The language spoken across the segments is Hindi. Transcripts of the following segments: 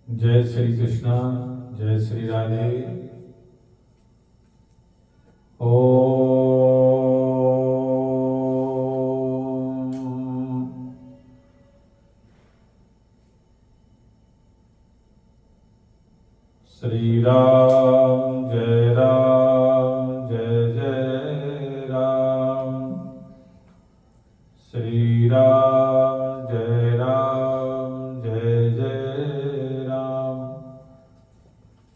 जय श्री कृष्णा, जय श्री राधे। ओम श्री राम जय जय राम। श्री राम जय जय राम।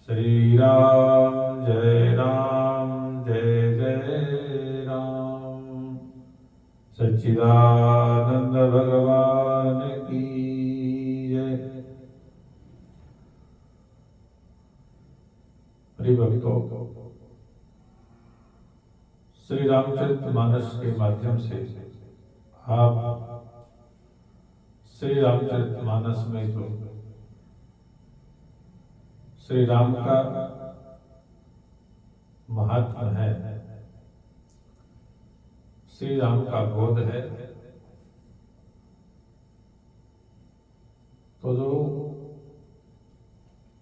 श्री राम जय जय राम। सच्चिदानंद भगवान की जय। प्रिय भक्तों, श्री रामचरितमानस के माध्यम से आप श्री रामचरितमानस में जो श्री राम का महात्मा है, श्री राम का बोध है, तो जो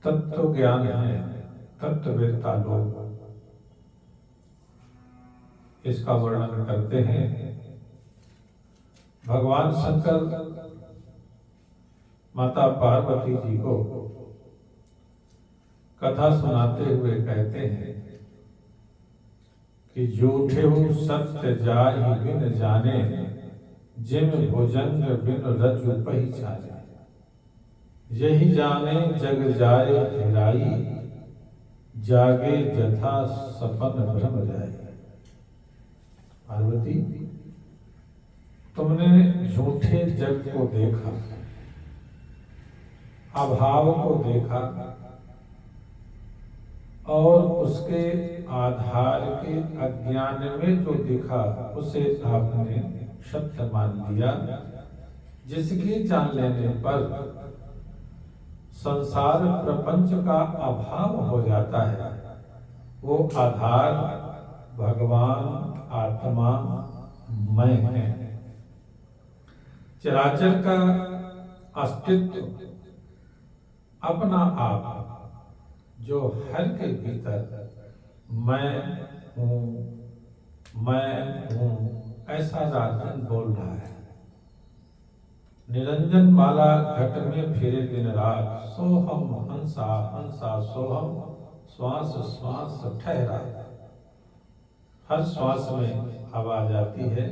तत्व ज्ञान है, तत्ववेत्ता लोग इसका वर्णन करते हैं। भगवान शंकर माता पार्वती जी को कथा सुनाते हुए कहते हैं कि झूठे हो सत्य जाहि बिन जाने, जिम भुजंग बिन रज्जु पहिचाने। यही जाने जग जाए हेराई, जागे जथा सपन भ्रम जाए। पार्वती, तुमने झूठे जग को देखा, अभाव को देखा और उसके आधार के अज्ञान में जो दिखा उसे आपने सत्य मान लिया, जिसके जान लेने पर संसार प्रपंच का अभाव हो जाता है। वो आधार भगवान आत्मा मैं है। चराचर का अस्तित्व अपना आप जो हर के भीतर मैं हूँ ऐसा राजन बोल रहा है। निरंजन माला घट में फिरे दिन रात, सोहम हंसा हंसा सोहम, श्वास श्वास ठहरा। हर श्वास में आवाज आती है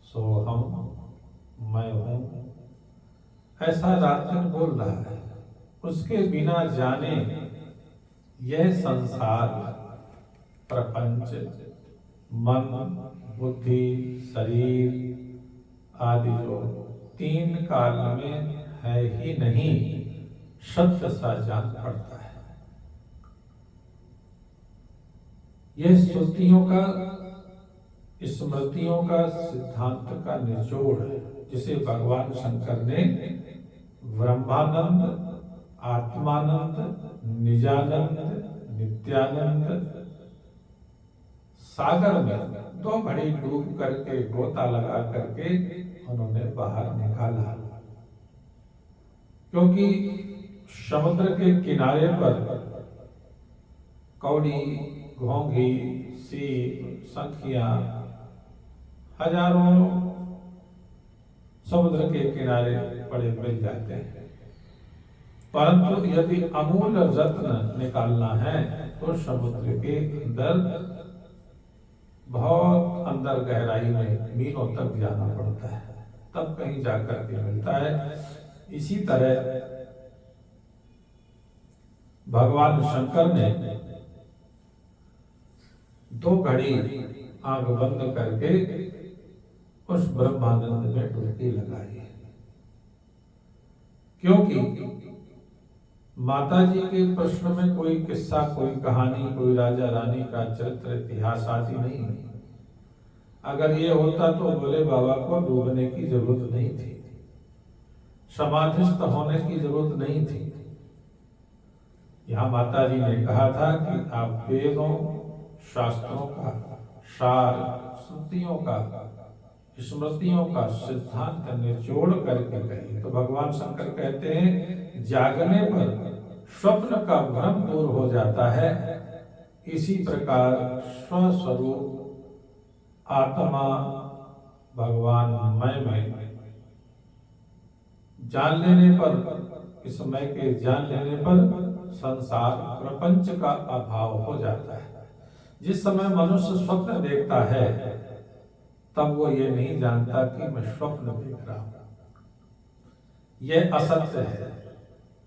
सोहम मैं हूँ, ऐसा राजन बोल रहा है। उसके बिना जाने यह संसार प्रपंच मन बुद्धि शरीर आदि जो तीन काल में है ही नहीं, सत्य सा जान पड़ता है। यह श्रुतियों का स्मृतियों का सिद्धांत का निचोड़ है, जिसे भगवान शंकर ने ब्रह्मानंद, आत्मानंद, निजानंद, नित्यानंद सागर में दो घड़ी डूब करके गोता लगा करके उन्होंने बाहर निकाला। क्योंकि समुद्र के किनारे पर कौड़ी, घोंघी, सीप, शंखियां हजारों समुद्र के किनारे पड़े मिल जाते हैं, परंतु यदि अमूल रत्न निकालना है तो समुद्र के अंदर बहुत अंदर गहराई में मीलों तक जाना पड़ता है, तब कहीं जाकर के मिलता है। इसी तरह भगवान शंकर ने दो घड़ी आंख बंद करके उस ब्रह्मानंद में डुबकी लगाई। क्योंकि माता जी के प्रश्न में कोई किस्सा, कोई कहानी, कोई राजा रानी का चरित्र इतिहास आदि नहीं है। अगर ये होता तो बोले बाबा को डूबने की जरूरत नहीं थी, समाधिस्थ होने की जरूरत नहीं थी। यहाँ माता जी ने कहा था कि आप वेदों शास्त्रों का सार, श्रुतियों का स्मृतियों का सिद्धांत निचोड़ करके कही। तो भगवान शंकर कहते हैं जागने पर स्वप्न का भ्रम दूर हो जाता है। इसी प्रकार स्वस्वरूप आत्मा भगवान मैं में जान लेने पर, इस मैं के जान लेने पर संसार प्रपंच का अभाव हो जाता है। जिस समय मनुष्य स्वप्न देखता है तब वो ये नहीं जानता कि मैं स्वप्न देख रहा हूं, यह असत्य है।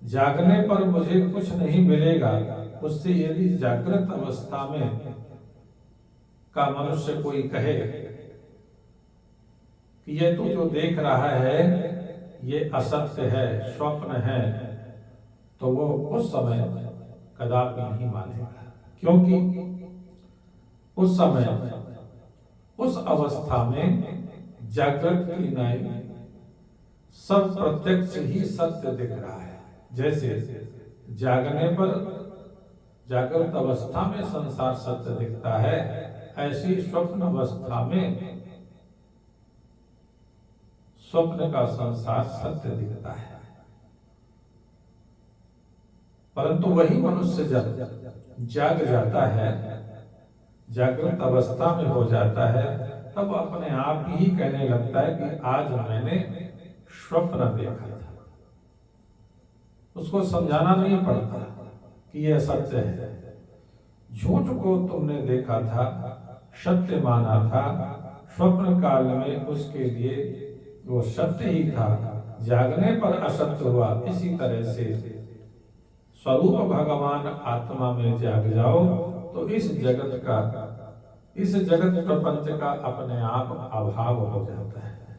जागने पर मुझे कुछ नहीं मिलेगा। उससे यदि जागृत अवस्था में का मनुष्य कोई कहे कि ये तू जो देख रहा है ये असत्य है, स्वप्न है, तो वो उस समय कदापि नहीं मानेगा। क्योंकि उस समय, उस अवस्था में जागृत की नहीं सब प्रत्यक्ष ही सत्य दिख रहा है। जैसे जागने पर जागृत अवस्था में संसार सत्य दिखता है, ऐसी स्वप्न अवस्था में स्वप्न का संसार सत्य दिखता है। परंतु वही मनुष्य जब जाग जाता है, जागृत अवस्था में हो जाता है, तब अपने आप ही कहने लगता है कि आज मैंने स्वप्न देखा था। उसको समझाना नहीं पड़ता कि यह सत्य है। झूठ को तुमने देखा था, सत्य माना था, स्वप्न काल में उसके लिए वो सत्य ही था, जागने पर असत्य हुआ। इसी तरह से स्वरूप भगवान आत्मा में जाग जाओ तो इस जगत प्रपंच का अपने आप अभाव हो जाता है।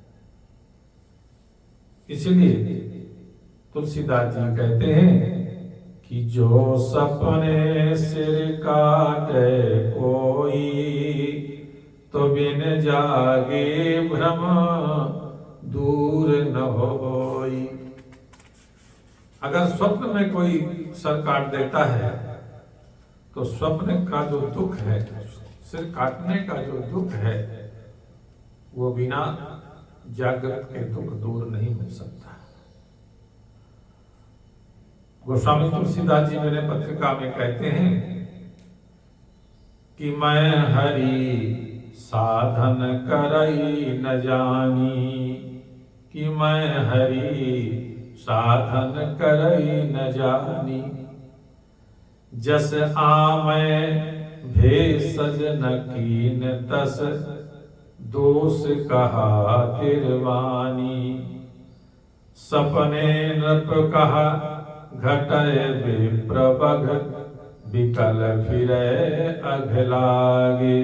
इसलिए तुलसीदास जी कहते हैं कि जो सपने सिर काटे कोई, तो बिन जागे भ्रम दूर न होई। अगर स्वप्न में कोई सर काट देता है तो स्वप्न का जो दुख है, सिर काटने का जो दुख है, वो बिना जागृत के दुख दूर नहीं मिल सकता। गोस्वामी तुलसीदास जी मेरे पत्रिका में कहते हैं कि मैं हरि साधन करई न जानी, कि मैं हरि साधन करई न जानी। जस आमै भेषज न कीन तस, दोष कहा तिरवानी। सपने नृप कहा घटय विप्रबग, विकल फिरै अघलागे।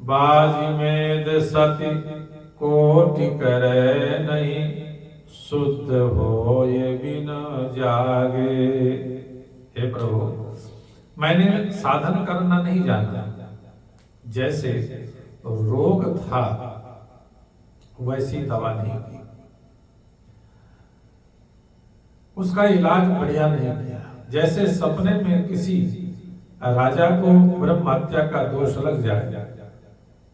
बाजी मेद सति कोटि करे नहीं, शुद्ध होय बिन जागे। हे प्रभु, मैंने साधन करना नहीं जाना। जैसे रोग था वैसी दवा नहीं की, उसका इलाज बढ़िया नहीं किया। जैसे सपने में किसी राजा को ब्रह्म हत्या का दोष लग जाए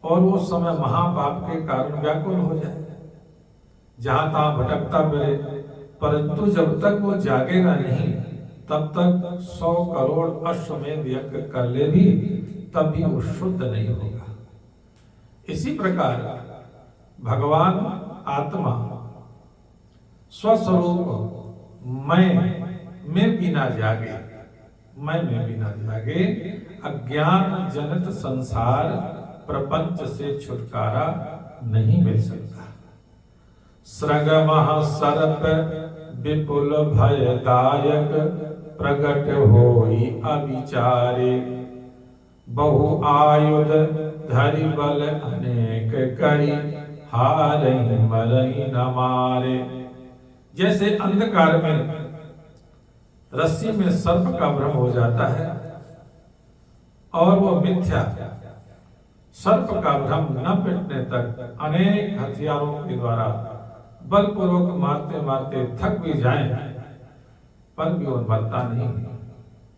और वो समय महापाप के कारण व्याकुल हो जाए, जहां तहां भटकता फिरे, परंतु जब तक वो जागेगा नहीं तब तक 100 करोड़ अश्वमेध यज्ञ कर ले भी तब भी वो शुद्ध नहीं होगा। इसी प्रकार भगवान आत्मा स्वस्वरूप मैं बिना जागे, मैं बिना जागे अज्ञान जनित संसार प्रपंच से छुटकारा नहीं मिल सकता। सृग महासर्प विपुल भयदायक, प्रगट होई अविचारे। बहु आयुध धरि बल अनेक करी, हारहि मरहि न मारे। जैसे अंधकार में रस्सी में सर्प का भ्रम हो जाता है और वो मिथ्या, सर्प का भ्रम न मिटने तक अनेक हथियारों के द्वारा बलपूर्वक मारते मारते थक भी जाएं, पर भी वो मरता नहीं,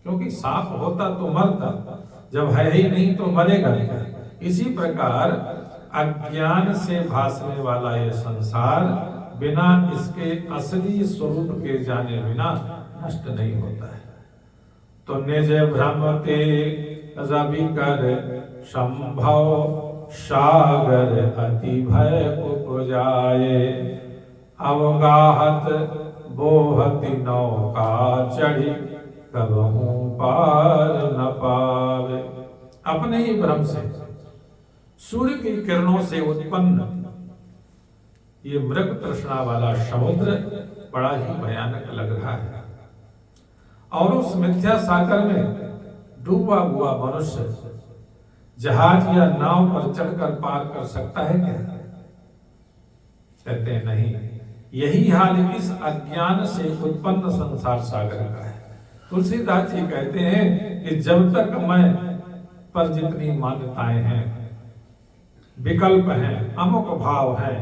क्योंकि सांप होता तो मरता, जब है ही नहीं तो मरेगा क्या। इसी प्रकार अज्ञान से भासने वाला ये संसार बिना इसके असली स्वरूप के जाने बिना नष्ट नहीं होता है। तो निज भ्रम ते रवि कर संभव सागर अति भय उपजाए, अवगाहत बोहति नौका चढ़ी कबहू पार न पावे। अपने ही भ्रम से सूर्य की किरणों से उत्पन्न ये मृग तृष्णा वाला समुद्र बड़ा ही भयानक लग रहा है, और उस मिथ्या सागर में डूबा हुआ मनुष्य जहाज या नाव पर चढ़कर पार कर सकता है क्या? कहते हैं नहीं। यही हाल इस अज्ञान से उत्पन्न संसार सागर का है। तुलसीदास जी कहते हैं कि जब तक मैं पर जितनी मान्यताएं हैं, विकल्प हैं, अमुक भाव हैं,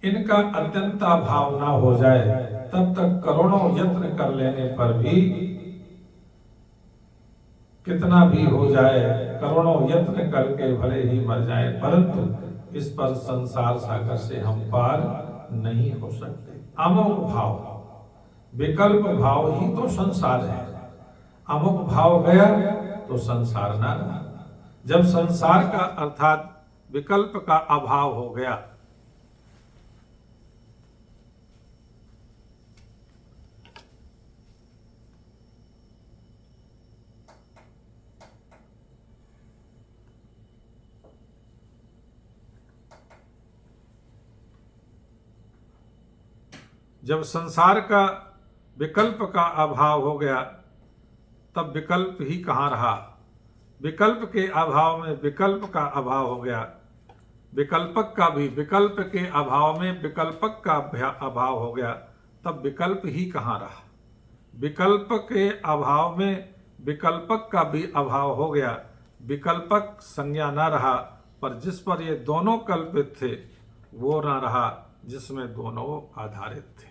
इनका अत्यंता भाव ना हो जाए तब तक करोड़ों यत्न कर लेने पर भी, कितना भी हो जाए, करोड़ों यत्न करके भले ही मर जाए, परंतु इस पर संसार सागर से हम पार नहीं हो सकते। अमुक भाव, विकल्प भाव ही तो संसार है। अमुक भाव गया तो संसार ना रहा। जब संसार का अर्थात विकल्प का अभाव हो गया, जब संसार का विकल्प का अभाव हो गया तब विकल्प ही कहाँ रहा। विकल्प के अभाव में विकल्प का अभाव हो गया, विकल्पक का भी, विकल्प के अभाव में विकल्पक का अभाव हो गया, तब विकल्प ही कहाँ रहा। विकल्प के अभाव में विकल्पक का भी अभाव हो गया, विकल्पक संज्ञा न रहा, पर जिस पर ये दोनों कल्पित थे वो न रहा जिसमें दोनों आधारित थे।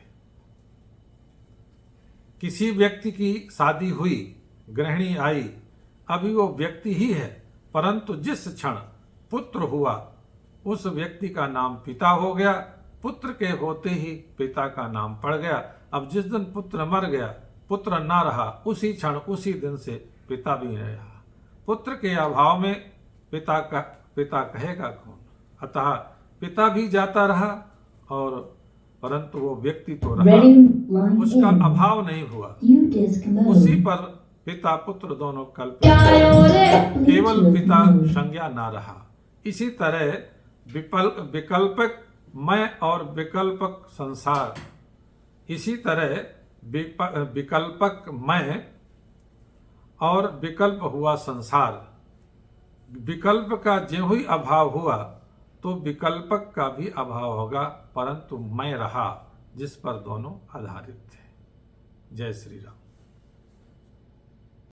किसी व्यक्ति की शादी हुई, गृहिणी आई, अभी वो व्यक्ति ही है, परंतु जिस क्षण पुत्र हुआ उस व्यक्ति का नाम पिता हो गया, पुत्र के होते ही पिता का नाम पड़ गया। अब जिस दिन पुत्र मर गया, पुत्र ना रहा, उसी क्षण उसी दिन से पिता भी नहीं रहा। पुत्र के अभाव में पिता कहेगा कौन। अतः पिता भी जाता रहा और परंतु वो व्यक्ति तो रहा, उसका अभाव नहीं हुआ। उसी पर पिता पुत्र दोनों कल्पित, केवल पिता संज्ञा ना रहा। इसी तरह विकल्पक मैं और विकल्पक संसार, इसी तरह विकल्पक मैं और विकल्प हुआ संसार। विकल्प का ज्यों ही अभाव हुआ तो विकल्पक का भी अभाव होगा, परंतु मैं रहा जिस पर दोनों आधारित थे। जय श्री राम।